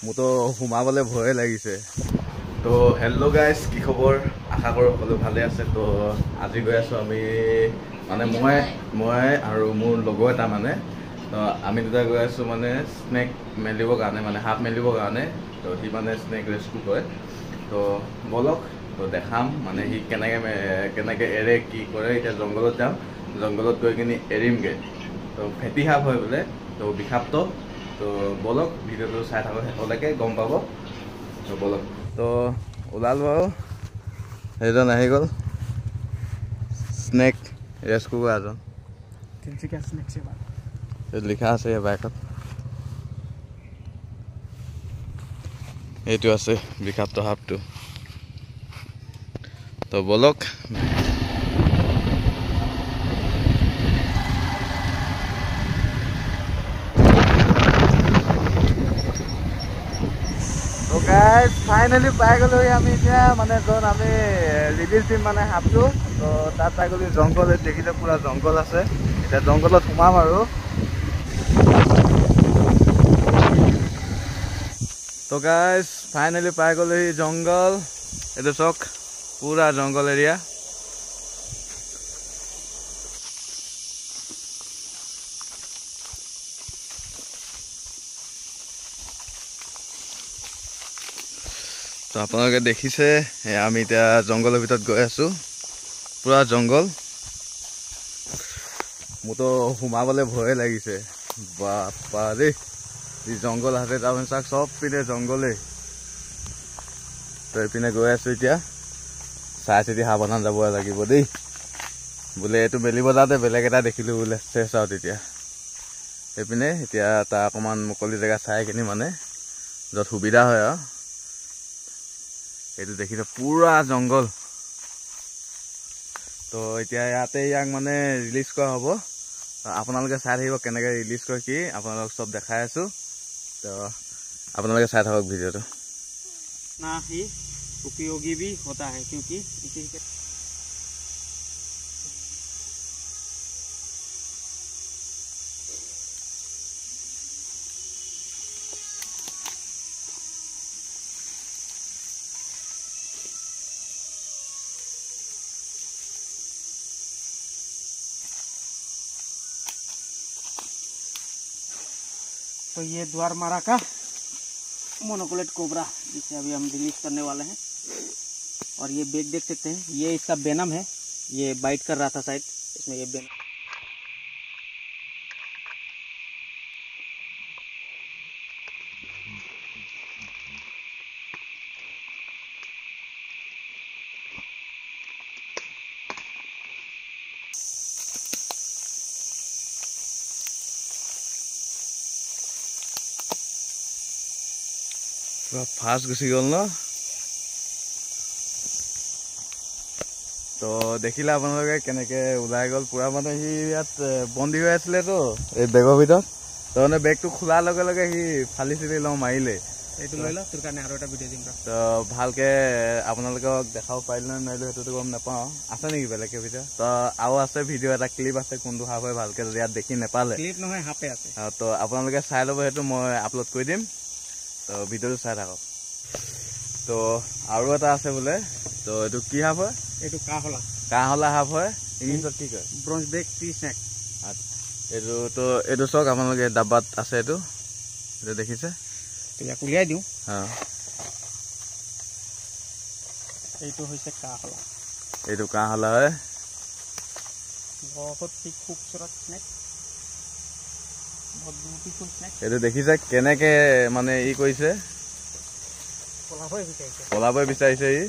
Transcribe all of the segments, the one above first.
মোৰতো সোমাবলৈ ভয়ে লাগিছে। তো হেল্ল' গাইজ, কি খবৰ? আশা কৰোঁ সকলো ভালে আছে। তো আজি গৈ আছোঁ আমি, মানে মই আৰু মোৰ লগৰ এটা মানে, তো আমি দুটা গৈ আছোঁ মানে স্নেক মেলিবৰ কাৰণে, মানে সাপ মেলিবৰ কাৰণে। তো সি মানে স্নেক ৰেস্কিউ কৰে। তো বলক, তো দেখাম মানে সি কেনেকৈ এৰে, কি কৰে। এতিয়া জংঘলত যাম, জংঘলত গৈ কিনি এৰিমগৈ। তো ফেটি সাপ হয় বোলে, তো বিষাক্ত। তো বলক, ভিডিঅ'টো চাই থাকক, শেষলৈকে গম পাব। তো বলক, তো ওলালোঁ আৰু সেইজন আহি গ'ল, স্নেক ৰেস্কিউ কৰা এজন। লিখা আছে এই বাইকত, এইটো আছে বিষাক্ত সাপটো। তো বলক, ফাইনেলি পাই গ'লো আমি এতিয়া, মানে য'ত আমি ৰিলিজ দিম মানে সাপটো। তো তাত পাই গ'লো জংঘল, দেখিলে পুৰা জংঘল আছে। এতিয়া জংঘলত সোমাম আৰু। তো গাইজ ফাইনেলি পাই গ'লোহি জংঘল। এইটো চাওক, পুৰা জংঘল এৰিয়া। তো আপোনালোকে দেখিছে, আমি এতিয়া জংঘলৰ ভিতৰত গৈ আছোঁ, পুৰা জংঘল। মোৰতো সোমাবলৈ ভয়ে লাগিছে। বাপা দেই, যি জংঘল আছে তাৰমানে চাওক, চব পিনে জংঘলেই। তো এইপিনে গৈ আছোঁ এতিয়া, চাই চিতি সাৱধান যাব লাগিব দেই। বোলে এইটো মেলিব যাওঁতে বেলেগ এটা দেখিলোঁ বোলে, চেচ আৰু তেতিয়া এইপিনে। এতিয়া তাৰ অকণমান মুকলি জেগা চাই কিনি মানে য'ত সুবিধা হয় আৰু। এইটো দেখিছে পুৰা জংঘল। তো এতিয়া ইয়াতে ইয়াক মানে ৰিলিজ কৰা হ'ব। আপোনালোকে চাই থাকিব কেনেকৈ ৰিলিজ কৰে, কি আপোনালোকক চব দেখাই আছোঁ। তো আপোনালোকে চাই থাকক ভিডিঅ'টো। ना ही उपयोगी भी होता है, क्योंकि इसी के तो ये द्वारमारा का मोनोकोलेट कोबरा, जिसे अभी हम रिलीज करने वाले हैं। और ये बैग देख सकते हैं, ये इसका वेनम है। ये बाइट कर रहा था शायद, इसमें ये वेनम। পুৰা ফাষ্ট গুচি গ'ল ন। তো দেখিলে আপোনালোকে কেনেকৈ ওলাই গ'ল পুৰা, মানে সি ইয়াত বন্দী হৈ আছিলেতো এই বেগৰ ভিতৰত। তো মানে বেগটো খোলাৰ লগে লগে সি ফালি চিলি লওঁ মাৰিলে। এইটো লৈ ল, তোৰ কাৰণে আৰু এটা ভিডিঅ' দিম। তো ভালকৈ আপোনালোকক দেখাব পাৰিলে নে নোৱাৰিলোঁ সেইটোতো গম নাপাওঁ। আছে নেকি বেলেগকৈ ভিডিঅ'? তো আৰু আছে ভিডিঅ' এটা, ক্লিপ আছে, কোনটো সাপ হয় ভালকৈ ইয়াত দেখি নাপালে। ক্লিপ নহয়, সাপে আছে। তো আপোনালোকে চাই ল'ব, সেইটো মই আপলোড কৰি দিম। তো ভিডিঅ'টো চাই থাকক। তো আৰু এটা আছে বোলে, তো এইটো কি সাপ হয়? এইটো কাহলা। কাহলা সাপ হয়, ইংলিছত কি কয়? Bronzeback tree snake. এইটো চাওক আপোনালোকে, ডাব্বাত আছে এইটো দেখিছে। ইয়াক উলিয়াই দিওঁ। অঁ, এইটো হৈছে কাহলা। এইটো কাহলা হয়। বহুত খুবসুরত স্নেক, বহুত বিউটিফুল স্নেক। এইটো দেখিছে কেনেকে মানে ই কৰিছে, পলাবই বিচাৰিছে ই।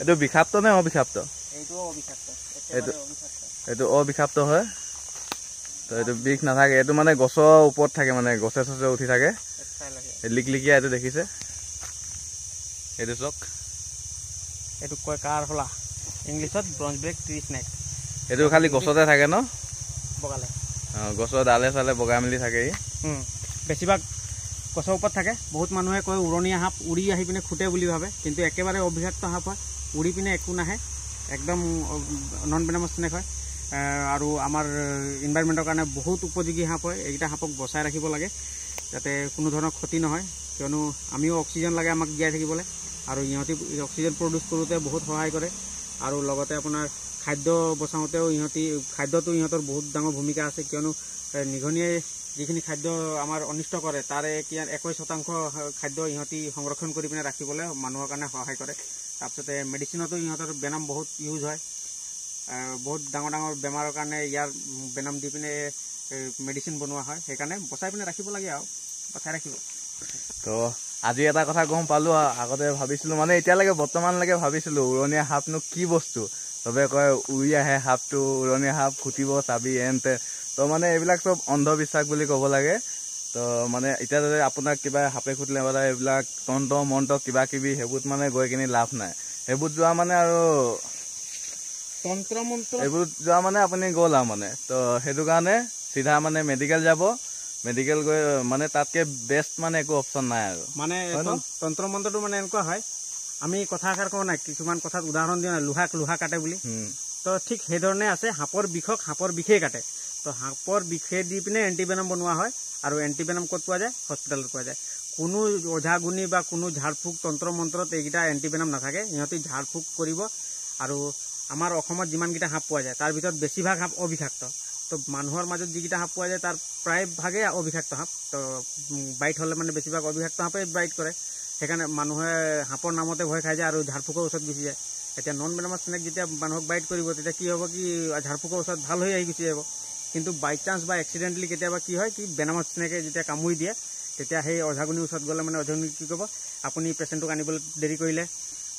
এইটো বিষাক্ত নে অবিষাক্ত? এইটো অবিষাক্ত হয়। তো এইটো বিষ নাথাকে, এইটো মানে গছৰ ওপৰত থাকে, মানে গছে চছে উঠি থাকে, লিকলিকিয়া। এইটো দেখিছে, এইটো চাওক, এইটো কয় কাহলা, ইংলিছত ব্ৰঞ্জ বেক ট্ৰী স্নেক। এইটো খালি গছতে থাকে ন? বগালে। অঁ, গছৰ ডালে চালে বগাই মেলি থাকে ই। বেছিভাগ গছৰ ওপৰত থাকে। বহুত মানুহে কয় উৰণীয়া সাপ, উৰি আহি পিনে খুটে বুলি ভাবে, কিন্তু একেবাৰে অবিষাক্ত সাপ হয়। উৰি পিনে একো নাহে, একদম নন ভেনামাছ স্নেক হয়। আৰু আমাৰ এনভাইৰনমেণ্টৰ কাৰণে বহুত উপযোগী সাপ হয়। এইকেইটা সাপক বচাই ৰাখিব লাগে যাতে কোনো ধৰণৰ ক্ষতি নহয়, কিয়নো আমিও অক্সিজেন লাগে আমাক জীয়াই থাকিবলৈ, আৰু ইহঁতি অক্সিজেন প্ৰডিউচ কৰোঁতে বহুত সহায় কৰে। আৰু লগতে আপোনাৰ খাদ্য বচাওঁতেও খাদ্যটো ইহঁতৰ বহুত ডাঙৰ ভূমিকা আছে, কিয়নো নিগনিয়ে যিখিনি খাদ্য আমাৰ অনিষ্ট কৰে তাৰে 21% খাদ্য ইহঁতি সংৰক্ষণ কৰি পিনে ৰাখিবলৈ মানুহৰ কাৰণে সহায় কৰে। তাৰপিছতে মেডিচিনতো ইহঁতৰ বেনাম বহুত ইউজ হয়। বহুত ডাঙৰ ডাঙৰ বেমাৰৰ কাৰণে ইয়াৰ বেনাম দি পিনে মেডিচিন বনোৱা হয়। সেইকাৰণে বচাই পিনে ৰাখিব লাগে আৰু বচাই ৰাখিব। তো আজি এটা কথা গম পালোঁ। আগতে ভাবিছিলোঁ মানে এতিয়ালৈকে বৰ্তমানলৈকে ভাবিছিলোঁ উৰণীয়া সাপনো কি বস্তু। চবে কয় উৰি আহে সাপটো, উৰণীয়া সাপ খুটিব চাবি এনতে। তো মানে এইবিলাক চব অন্ধবিশ্বাস বুলি ক'ব লাগে। তো মানে এতিয়া যদি আপোনাক কিবা সাপে খুটিলে মানে এইবিলাক তন্ত্ৰ মন্ত্ৰ কিবা কিবি সেইবোৰত মানে গৈ কিনি লাভ নাই। সেইবোৰত যোৱা মানে আৰু তন্ত্ৰ মন্ত্ৰ এইবোৰত যোৱা মানে আপুনি গ'ল আৰু মানে। তো সেইটো কাৰণে চিধা মানে মেডিকেল যাব, মেডিকেল গৈ মানে তাতকৈ বেষ্ট মানে একো অপশ্যন নাই আৰু। মানে তন্ত্ৰ মন্ত্ৰটো মানে এনেকুৱা হয়, আমি কথা এষাৰ কওঁ নাই, কিছুমান কথাত উদাহৰণ দিওঁ নাই, লোহা কাটে বুলি। তো ঠিক সেইধৰণে আছে, সাপৰ বিষক সাপৰ বিষেই কাটে। তো সাপৰ বিষে দি পিনে এণ্টিভেনম বনোৱা হয়, আৰু এণ্টিভেনম ক'ত পোৱা যায়? হস্পিটেলত পোৱা যায়। কোনো ওঝা গুণি বা কোনো ঝাৰ ফুক তন্ত্ৰ মন্ত্ৰত এইকেইটা এণ্টিভেনম নাথাকে। ইহঁতি ঝাৰ ফুক কৰিব। আৰু আমাৰ অসমত যিমানকেইটা সাপ পোৱা যায় তাৰ ভিতৰত বেছিভাগ সাপ অবিষাক্ত। তো মানুহৰ মাজত যিকেইটা সাপ পোৱা যায় তাৰ প্ৰায়ভাগেই অবিষাক্ত সাপ। তো বাইট হ'লে মানে বেছিভাগ অবিষাক্ত সাপে বাইট কৰে। সেইকাৰণে মানুহে সাপৰ নামতে ভয় খাই যায় আৰু ঝাৰফুকৰ ওচৰত গুচি যায়। এতিয়া নন বেনামাছ স্নেক যেতিয়া মানুহক বাইট কৰিব তেতিয়া কি হ'ব, কি ঝাৰফুকৰ ওচৰত ভাল হৈ আহি গুচি যাব। কিন্তু বাই চান্স বা এক্সিডেণ্টলি কেতিয়াবা কি হয়, কি বেনামাছ স্নেকে যেতিয়া কামুৰি দিয়ে তেতিয়া সেই অঝাগুনিৰ ওচৰত গ'লে মানে অঝাগুনি কি ক'ব, আপুনি পেচেণ্টটোক আনিবলৈ দেৰি কৰিলে,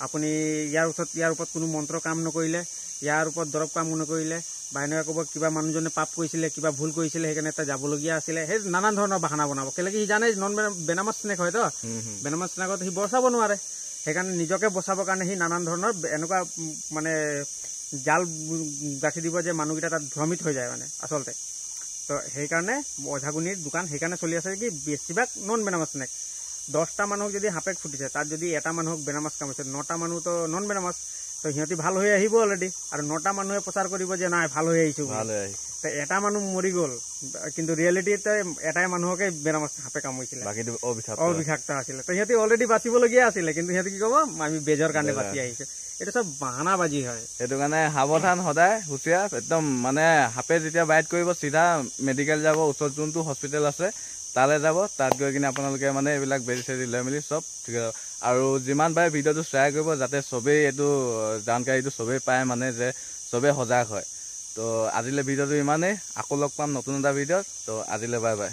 আপুনি ইয়াৰ ওপৰত কোনো মন্ত্ৰ কাম নকৰিলে, ইয়াৰ ওপৰত দৰৱ কাম নকৰিলে, বা এনেকৈ ক'ব কিবা মানুহজনে পাপ কৰিছিলে, কিবা ভুল কৰিছিলে, সেইকাৰণে এটা যাবলগীয়া আছিলে। সেই নানান ধৰণৰ বাহানা বনাব। কেলৈ কি সি জানে নন বেনামাছ স্নেক হয়তো, বেনামাছ স্নেকত সি বচাব নোৱাৰে। সেইকাৰণে নিজকে বচাবৰ কাৰণে সি নানান ধৰণৰ এনেকুৱা মানে জাল গাঁঠি দিব যে মানুহকেইটা তাত ভ্ৰমিত হৈ যায় মানে আচলতে। তো সেইকাৰণে অঝাগুনিৰ দোকান সেইকাৰণে চলি আছে কি বেছিভাগ নন বেনামাছ স্নেক। 10টা মানুহক যদি সাপে খুটিছে তাত যদি এটা মানুহক বেনামাছ কামুৰিছে, 9টা মানুহতো নন বেনামাছ। তো সিহঁতি ভাল হৈ আহিব অলৰেডি, আৰু 9টা মানুহে প্ৰচাৰ কৰিব যে নাই ভাল হৈ আহিছোঁ। তো এটা মানুহ মৰি গ'ল, কিন্তু ৰিয়েলিটিতে এটাই মানুহকে বেনামাছ সাপে কামুৰিছিলে, অবিষাক্ত আছিলে। তো সিহঁতি অলৰেডি বাচিবলগীয়া আছিলে, কিন্তু সিহঁতি কি ক'ব, আমি বেজৰ কাৰণে বাচি আহিছোঁ। এইটো চব বাহানাবাজি হয়। সেইটো কাৰণে সাৱধান, সদায় হুঁচিয়াৰ একদম। মানে সাপে যেতিয়া বাইট কৰিব চিধা মেডিকেল যাব, ওচৰত যোনটো হস্পিটেল আছে তালৈ যাব। তাত গৈ কিনে আপোনালোকে মানে এইবিলাক বেজি চেজি লৈ মেলি চব ঠিক আছে। আৰু যিমান পাৰে ভিডিঅ'টো শ্বেয়াৰ কৰিব যাতে চবেই এইটো জানকাৰীটো চবেই পায়, মানে যে চবেই সজাগ হয়। তো আজিলৈ ভিডিঅ'টো ইমানেই। আকৌ লগ পাম নতুন এটা ভিডিঅ'ত। তো আজিলৈ বাই বাই।